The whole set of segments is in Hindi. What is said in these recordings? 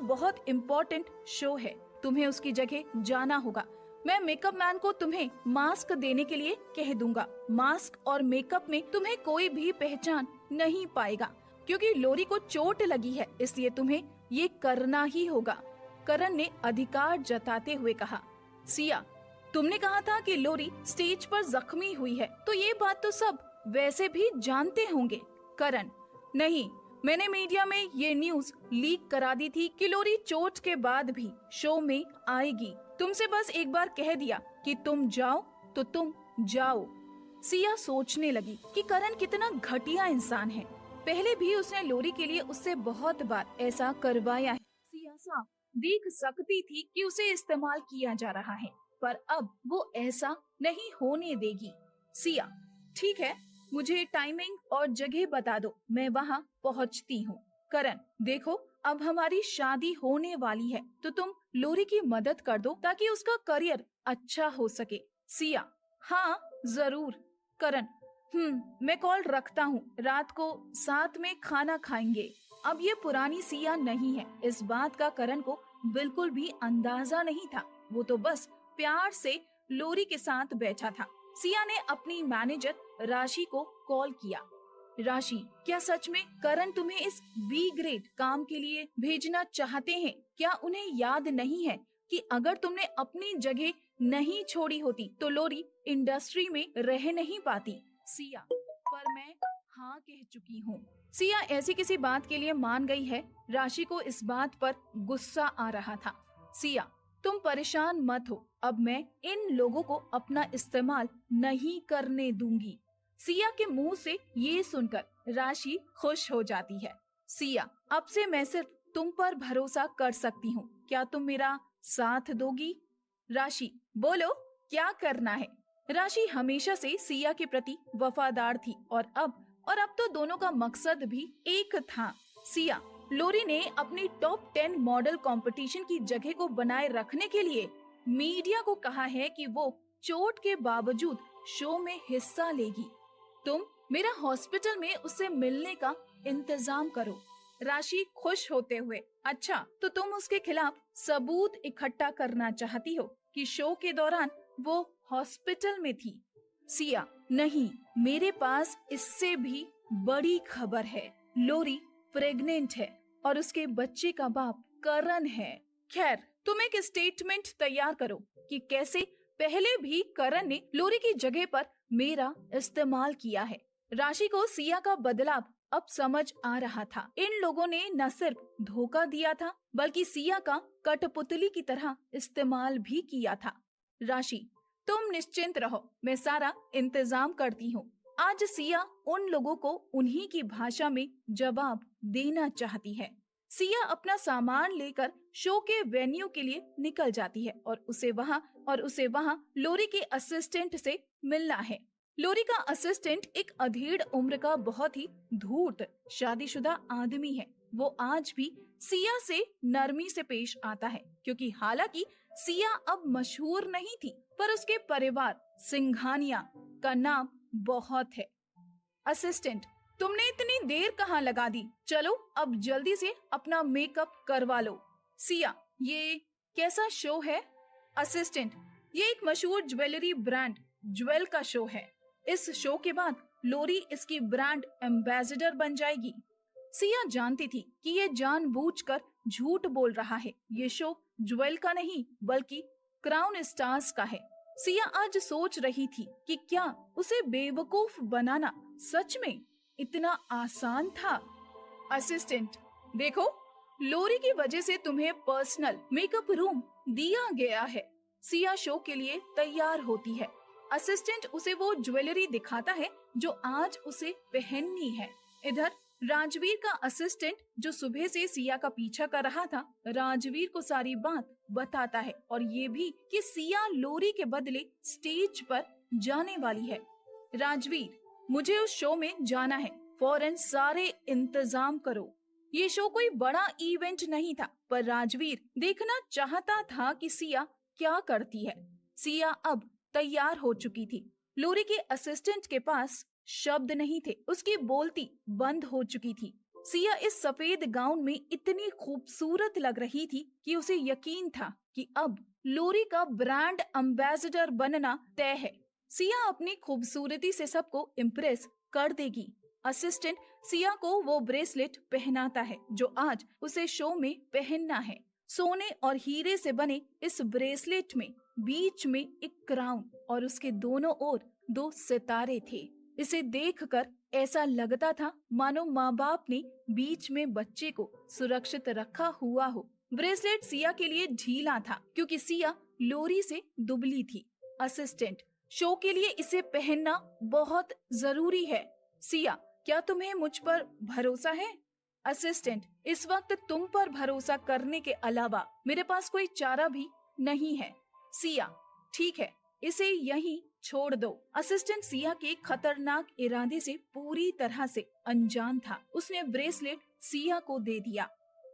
बहुत इम्पोर्टेंट शो है, तुम्हें उसकी जगह जाना होगा। मैं मेकअप मैन को तुम्हें मास्क देने के लिए कह दूंगा। मास्क और मेकअप में तुम्हें कोई भी पहचान नहीं पाएगा, क्योंकि लोरी को चोट लगी है, इसलिए तुम्हें ये करना ही होगा। करण ने अधिकार जताते हुए कहा। सिया, तुमने कहा था कि लोरी स्टेज पर जख्मी हुई है, तो ये बात तो सब वैसे भी जानते होंगे। करण, नहीं, मैंने मीडिया में ये न्यूज लीक करा दी थी कि लोरी चोट के बाद भी शो में आएगी। तुमसे बस एक बार कह दिया कि तुम जाओ तो तुम जाओ। सिया सोचने लगी कि करण कितना घटिया इंसान है। पहले भी उसने लोरी के लिए उससे बहुत बार ऐसा करवाया है। सिया साफ देख सकती थी कि उसे इस्तेमाल किया जा रहा है, पर अब वो ऐसा नहीं होने देगी। सिया, ठीक है, मुझे टाइमिंग और जगह बता दो, मैं वहाँ पहुँचती हूँ। करण, देखो, अब हमारी शादी होने वाली है, तो तुम लोरी की मदद कर दो ताकि उसका करियर अच्छा हो सके। सिया, हाँ जरूर। करण, मैं कॉल रखता हूँ, रात को साथ में खाना खाएंगे। अब ये पुरानी सिया नहीं है, इस बात का करण को बिल्कुल भी अंदाजा नहीं था। वो तो बस प्यार से लोरी के साथ बैठा था। सिया ने अपनी मैनेजर राशि को कॉल किया। राशि, क्या सच में करण तुम्हें इस बी ग्रेड काम के लिए भेजना चाहते हैं? क्या उन्हें याद नहीं है कि अगर तुमने अपनी जगह नहीं छोड़ी होती तो लोरी इंडस्ट्री में रह नहीं पाती? सिया, पर मैं हाँ कह चुकी हूँ। सिया ऐसी किसी बात के लिए मान गई है। राशि को इस बात पर गुस्सा आ रहा था। सिया, तुम परेशान मत हो, अब मैं इन लोगों को अपना इस्तेमाल नहीं करने दूंगी। सिया के मुंह से ये सुनकर राशि खुश हो जाती है। सिया, अब से मैं सिर्फ तुम पर भरोसा कर सकती हूँ, क्या तुम मेरा साथ दोगी? राशि, बोलो क्या करना है? राशि हमेशा से सिया के प्रति वफादार थी और अब तो दोनों का मकसद भी एक था। सिया, लोरी ने अपनी टॉप 10 मॉडल कंपटीशन की जगह को बनाए रखने के लिए मीडिया को कहा है कि वो चोट के बावजूद शो में हिस्सा लेगी। तुम मेरा हॉस्पिटल में उससे मिलने का इंतजाम करो। राशि खुश होते हुए, अच्छा, तो तुम उसके खिलाफ सबूत इकट्ठा करना चाहती हो कि शो के दौरान वो हॉस्पिटल में थी? सिया, नहीं, मेरे पास इससे भी बड़ी खबर है। लोरी प्रेग्नेंट है और उसके बच्चे का बाप करण है। खैर, तुम एक स्टेटमेंट तैयार करो कि कैसे पहले भी करण ने लोरी की जगह पर मेरा इस्तेमाल किया है। राशि को सिया का बदलाव अब समझ आ रहा था। इन लोगों ने न सिर्फ धोखा दिया था, बल्कि सिया का कठपुतली की तरह इस्तेमाल भी किया था। राशि, तुम निश्चिंत रहो, मैं सारा इंतजाम करती हूँ। आज सिया उन लोगों को उन्हीं की भाषा में जवाब देना चाहती है। सिया अपना सामान लेकर शो के वेन्यू के लिए निकल जाती है और उसे वहाँ लोरी के असिस्टेंट से मिलना है। लोरी का असिस्टेंट एक अधेड़ उम्र का बहुत ही धूर्त शादीशुदा आदमी है। वो आज भी सिया से नरमी से पेश आता है, क्योंकि हालांकि सिया अब मशहूर नहीं थी, पर उसके परिवार सिंघानिया का नाम बहुत है। असिस्टेंट, तुमने इतनी देर कहाँ लगा दी? चलो अब जल्दी से अपना मेकअप करवा लो। सिया, ये कैसा शो है? असिस्टेंट, ये एक मशहूर ज्वेलरी ब्रांड ज्वेल का शो है। इस शो के बाद लोरी इसकी ब्रांड एम्बेसडर बन जाएगी। सिया जानती थी कि ये जानबूझकर झूठ बोल रहा है। ये शो ज्वेल का नहीं बल्कि क्राउन स्टार्स का है। सिया आज सोच रही थी कि क्या उसे बेवकूफ बनाना सच में इतना आसान था। असिस्टेंट, देखो, लोरी की वजह से तुम्हें पर्सनल मेकअप रूम दिया गया है। सिया शो के लिए तैयार होती है। असिस्टेंट उसे वो ज्वेलरी दिखाता है जो आज उसे पहननी है। इधर राजवीर का असिस्टेंट, जो सुबह से सिया का पीछा कर रहा था, राजवीर को सारी बात बताता है और ये भी कि सिया लोरी के बदले स्टेज पर जाने वाली है। राजवीर, मुझे उस शो में जाना है, फौरन सारे इंतजाम करो। ये शो कोई बड़ा इवेंट नहीं था, पर राजवीर देखना चाहता था कि सिया क्या करती है। सिया अब तैयार हो चुकी थी। लोरी के असिस्टेंट के पास शब्द नहीं थे, उसकी बोलती बंद हो चुकी थी। सिया इस सफेद गाउन में इतनी खूबसूरत लग रही थी कि उसे यकीन था कि अब लोरी का ब्रांड एम्बेसडर बनना तय है। सिया अपनी खूबसूरती से सबको इम्प्रेस कर देगी। असिस्टेंट सिया को वो ब्रेसलेट पहनाता है जो आज उसे शो में पहनना है। सोने और हीरे से बने इस ब्रेसलेट में बीच में एक क्राउन और उसके दोनों ओर 2 सितारे थे। इसे देखकर ऐसा लगता था मानो माँ बाप ने बीच में बच्चे को सुरक्षित रखा हुआ हो। ब्रेसलेट सिया के लिए ढीला था क्योंकि सिया लोरी से दुबली थी। असिस्टेंट शो के लिए इसे पहनना बहुत जरूरी है। सिया, क्या तुम्हें मुझ पर भरोसा है? असिस्टेंट, इस वक्त तुम पर भरोसा करने के अलावा मेरे पास कोई चारा भी नहीं है। सिया, ठीक है, इसे यहीं छोड़ दो। असिस्टेंट सिया के खतरनाक इरादे से पूरी तरह से अनजान था। उसने ब्रेसलेट सिया को दे दिया।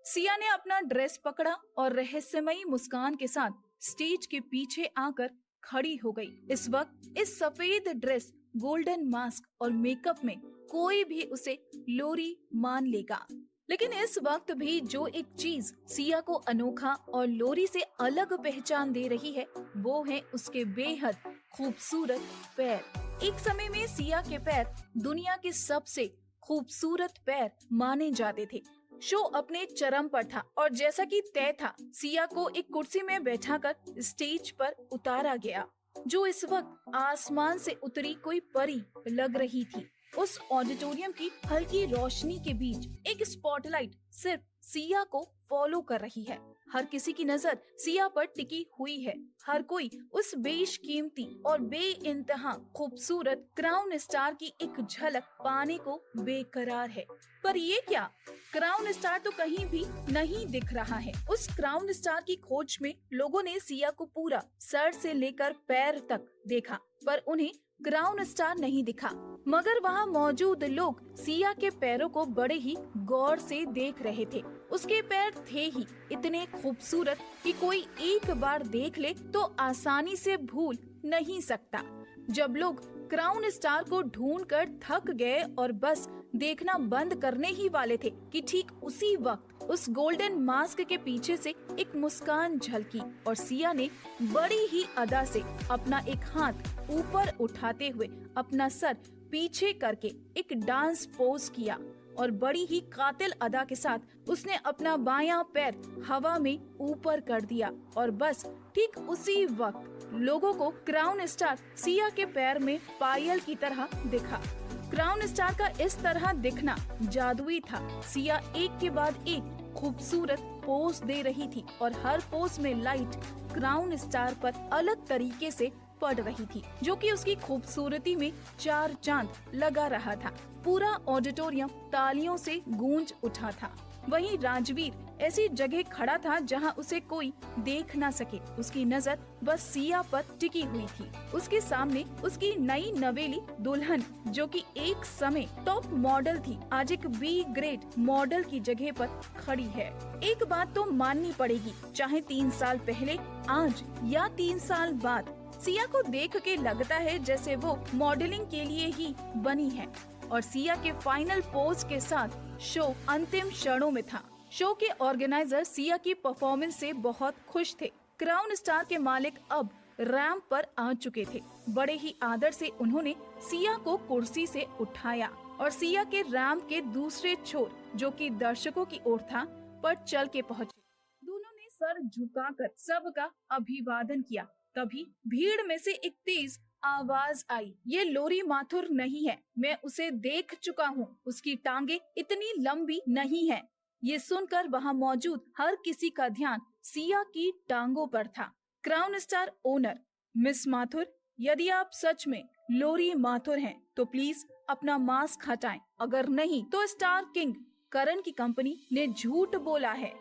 सिया ने अपना ड्रेस पकड़ा और रहस्यमयी मुस्कान के साथ स्टेज के पीछे आकर खड़ी हो गई। इस वक्त इस सफेद ड्रेस, गोल्डन मास्क और मेकअप में कोई भी उसे लोरी मान लेगा। लेकिन इस वक्त भी जो एक चीज सिया को अनोखा और लोरी से अलग पहचान दे रही है, वो है उसके बेहद खूबसूरत पैर। एक समय में सिया के पैर दुनिया के सबसे खूबसूरत पैर माने जाते थे। शो अपने चरम पर था और जैसा कि तय था, सिया को एक कुर्सी में बैठाकर स्टेज पर उतारा गया, जो इस वक्त आसमान से उतरी कोई परी लग रही थी। उस ऑडिटोरियम की हल्की रोशनी के बीच एक स्पॉटलाइट सिर्फ सिया को फॉलो कर रही है। हर किसी की नजर सिया पर टिकी हुई है। हर कोई उस बेशकीमती और बेइंतहा खूबसूरत क्राउन स्टार की एक झलक पाने को बेकरार है। पर ये क्या, क्राउन स्टार तो कहीं भी नहीं दिख रहा है। उस क्राउन स्टार की खोज में लोगों ने सिया को पूरा सर से लेकर पैर तक देखा, पर उन्हें क्राउन स्टार नहीं दिखा। मगर वहाँ मौजूद लोग सिया के पैरों को बड़े ही गौर से देख रहे थे। उसके पैर थे ही इतने खूबसूरत कि कोई एक बार देख ले तो आसानी से भूल नहीं सकता। जब लोग क्राउन स्टार को ढूंढकर थक गए और बस देखना बंद करने ही वाले थे कि ठीक उसी वक्त उस गोल्डन मास्क के पीछे से एक मुस्कान झलकी और सिया ने बड़ी ही अदा से अपना एक हाथ ऊपर उठाते हुए अपना सर पीछे करके एक डांस पोज किया और बड़ी ही कातिल अदा के साथ उसने अपना बायां पैर हवा में ऊपर कर दिया और बस ठीक उसी वक्त लोगों को क्राउन स्टार सिया के पैर में पायल की तरह दिखा। क्राउन स्टार का इस तरह दिखना जादुई था। सिया एक के बाद एक खूबसूरत पोज दे रही थी और हर पोज में लाइट क्राउन स्टार पर अलग तरीके से पड़ रही थी, जो कि उसकी खूबसूरती में 4 चांद लगा रहा था। पूरा ऑडिटोरियम तालियों से गूंज उठा था। वहीं राजवीर ऐसी जगह खड़ा था जहां उसे कोई देख ना सके। उसकी नजर बस सिया पर टिकी हुई थी। उसके सामने उसकी नई नवेली दुल्हन, जो कि एक समय टॉप मॉडल थी, आज एक बी ग्रेड मॉडल की जगह पर खड़ी है। एक बात तो माननी पड़ेगी, चाहे 3 साल पहले, आज या 3 साल बाद, सिया को देख के लगता है जैसे वो मॉडलिंग के लिए ही बनी है। और सिया के फाइनल पोज के साथ शो अंतिम क्षणों में था। शो के ऑर्गेनाइजर सिया की परफॉर्मेंस से बहुत खुश थे। क्राउन स्टार के मालिक अब रैंप पर आ चुके थे। बड़े ही आदर से उन्होंने सिया को कुर्सी से उठाया और सिया के रैंप के दूसरे छोर, जो कि दर्शकों की ओर था, पर चल के पहुँचे। दोनों ने सर झुकाकर सबका अभिवादन किया। तभी भीड़ में से एक तेज आवाज आई, ये लोरी माथुर नहीं है, मैं उसे देख चुका हूँ, उसकी टांगे इतनी लंबी नहीं है। ये सुनकर वहाँ मौजूद हर किसी का ध्यान सिया की टांगों पर था। Crown star owner miss Mathur, यदि आप सच में लोरी माथुर हैं, तो प्लीज अपना मास्क हटाएं, अगर नहीं तो स्टार किंग करण की कंपनी ने झूठ बोला है।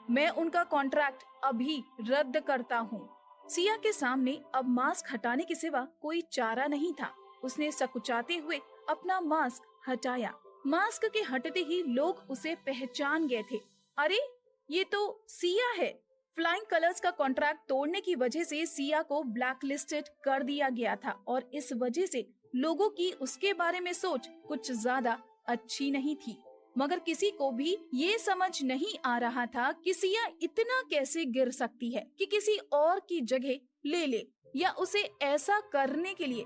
मैं उनका कॉन्ट्रैक्ट अभी रद्द करता हूँ। सिया के सामने अब मास्क हटाने के सिवा कोई चारा नहीं था। उसने सकुचाते हुए अपना मास्क हटाया। मास्क के हटते ही लोग उसे पहचान गए थे। अरे, ये तो सिया है। फ्लाइंग कलर्स का कॉन्ट्रैक्ट तोड़ने की वजह से सिया को ब्लैकलिस्टेड कर दिया गया था और इस वजह से लोगों की उसके बारे में सोच कुछ ज्यादा अच्छी नहीं थी। मगर किसी को भी ये समझ नहीं आ रहा था कि सिया इतना कैसे गिर सकती है कि किसी और की जगह ले ले या उसे ऐसा करने के लिए